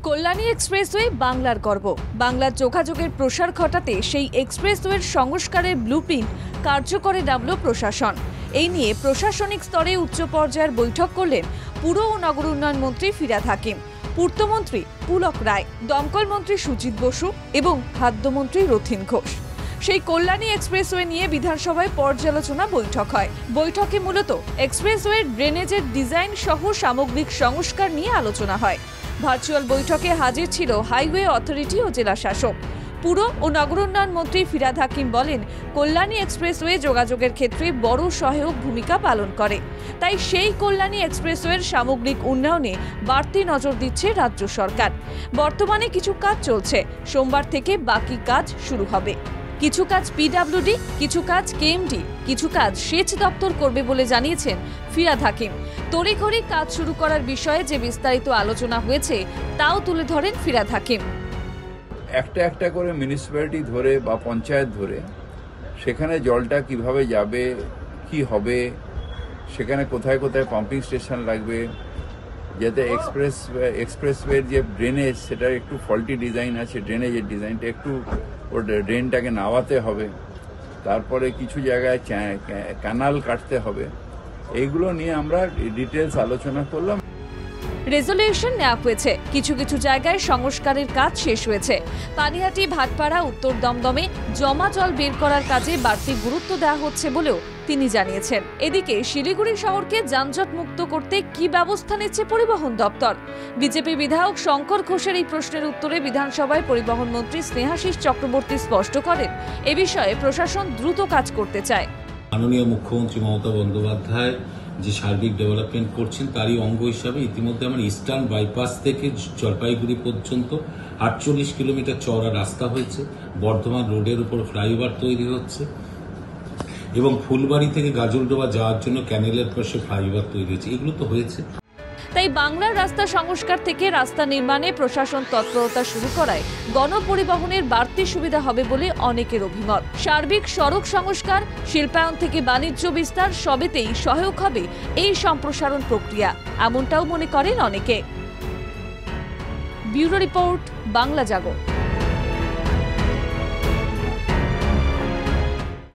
Kalyani expressway বাংলার গর্ব। বাংলার যোগাযোগের প্রসার ঘটাতে সেই এক্সপ্রেসওয়ের সংস্কারের ব্লুপ্রিন্ট কার্যকরে নামল প্রশাসন। এই নিয়ে প্রশাসনিক স্তরে উচ্চ পর্যায়ের বৈঠক করলেন পুর ও নগর উন্নয়ন মন্ত্রী ফিরহাদ হাকিম, পূর্তমন্ত্রী পুলক রায়, দমকল মন্ত্রী সুজিত বসু এবং খাদ্যমন্ত্রী রথীন ঘোষ। সেই কল্যাণী এক্সপ্রেসওয়ে নিয়ে বিধানসভায় পর্যালোচনা বৈঠক হয়। বৈঠকে মূলত এক্সপ্রেসওয়ের ড্রেনেজের ডিজাইন সহ সামগ্রিক সংস্কার নিয়ে আলোচনা হয়। ভার্চুয়াল বৈঠকে হাজির ছিল হাইওয়ে অথরিটি ও জেলা শাসক। পুর ও নগর উন্নয়ন মন্ত্রী ফিরহাদ হাকিম বলেন, কল্যাণী এক্সপ্রেসওয়ে যোগাযোগের ক্ষেত্রে বড় সহায়ক ভূমিকা পালন করে। তাই সেই কল্যাণী এক্সপ্রেসওয়ের সামগ্রিক উন্নয়নে বাড়তি নজর দিচ্ছে রাজ্য সরকার। বর্তমানে কিছু কাজ চলছে, সোমবার থেকে বাকি কাজ শুরু হবে। কিছু কাজ পিডব্লিউডি, কিছু কাজ কেএমডি, কিছু কাজ সেচ দপ্তর করবে বলে জানিয়েছেন ফিরহাদ হাকিম। তড়িঘড়ি কাজ শুরু করার বিষয়ে যে বিস্তারিত আলোচনা হয়েছে তাও তুলে ধরেন ফিরহাদ হাকিম। একটা একটা করে মিউনিসিপ্যালিটি ধরে বা পঞ্চায়েত ধরে সেখানে জলটা কিভাবে যাবে, কি হবে, সেখানে কোথায় কোথায় পাম্পিং স্টেশন লাগবে, যাতে এক্সপ্রেসওয়ের যে ড্রেনেজ সেটা একটু ফল্টি ডিজাইন আছে, ড্রেনেজের ডিজাইনটা একটু ওর ড্রেনটাকে নামাতে হবে, তারপরে কিছু জায়গায় ক্যানাল কাটতে হবে। এইগুলো নিয়ে আমরা ডিটেলস আলোচনা করলাম। রেজলিউশন নেওয়া হয়েছে, কিছু কিছু জায়গায় সংস্কারের কাজ শেষ হয়েছে। পানিহাটি, ভাটপাড়া, উত্তর দমদমে জমা জল বের করার কাজে বাড়তি গুরুত্ব দেওয়া হচ্ছে বলেও তিনি জানিয়েছেন। এদিকে শিলিগুড়ি শহরকে যানজট মুক্ত করতে কি ব্যবস্থা নিচ্ছে পরিবহন দপ্তর? বিজেপি বিধায়ক শঙ্কর ঘোষের এই প্রশ্নের উত্তরে বিধানসভায় পরিবহন মন্ত্রী স্নেহাশিস চক্রবর্তী স্পষ্ট করেন, এ বিষয়ে প্রশাসন দ্রুত কাজ করতে চায়। মাননীয় মুখ্যমন্ত্রী মমতা বন্দ্যোপাধ্যায় যে সার্বিক ডেভেলপমেন্ট করছেন তারই অঙ্গ হিসাবে ইতিমধ্যে আমার ইস্টার্ন বাইপাস থেকে জলপাইগুড়ি পর্যন্ত 48 কিলোমিটার চওড়া রাস্তা হয়েছে। বর্ধমান রোডের উপর ফ্লাইওভার তৈরি হচ্ছে এবং ফুলবাড়ি থেকে গাজলডোবা যাওয়ার জন্য ক্যানেলের পাশে ফ্লাইওভার তৈরি হচ্ছে। এগুলো তো হয়েছে। তাই বাংলার রাস্তা সংস্কার থেকে রাস্তা নির্মাণে প্রশাসন তৎপরতা শুরু করায় গণপরিবহনের বাড়তি সুবিধা হবে বলে অনেকের অভিমত। সার্বিক সড়ক সংস্কার, শিল্পায়ন থেকে বাণিজ্য বিস্তার সবেতেই সহায়ক হবে এই সম্প্রসারণ প্রক্রিয়া, এমনটাও মনে করেন অনেকে। ব্যুরো রিপোর্ট, বাংলা জাগো।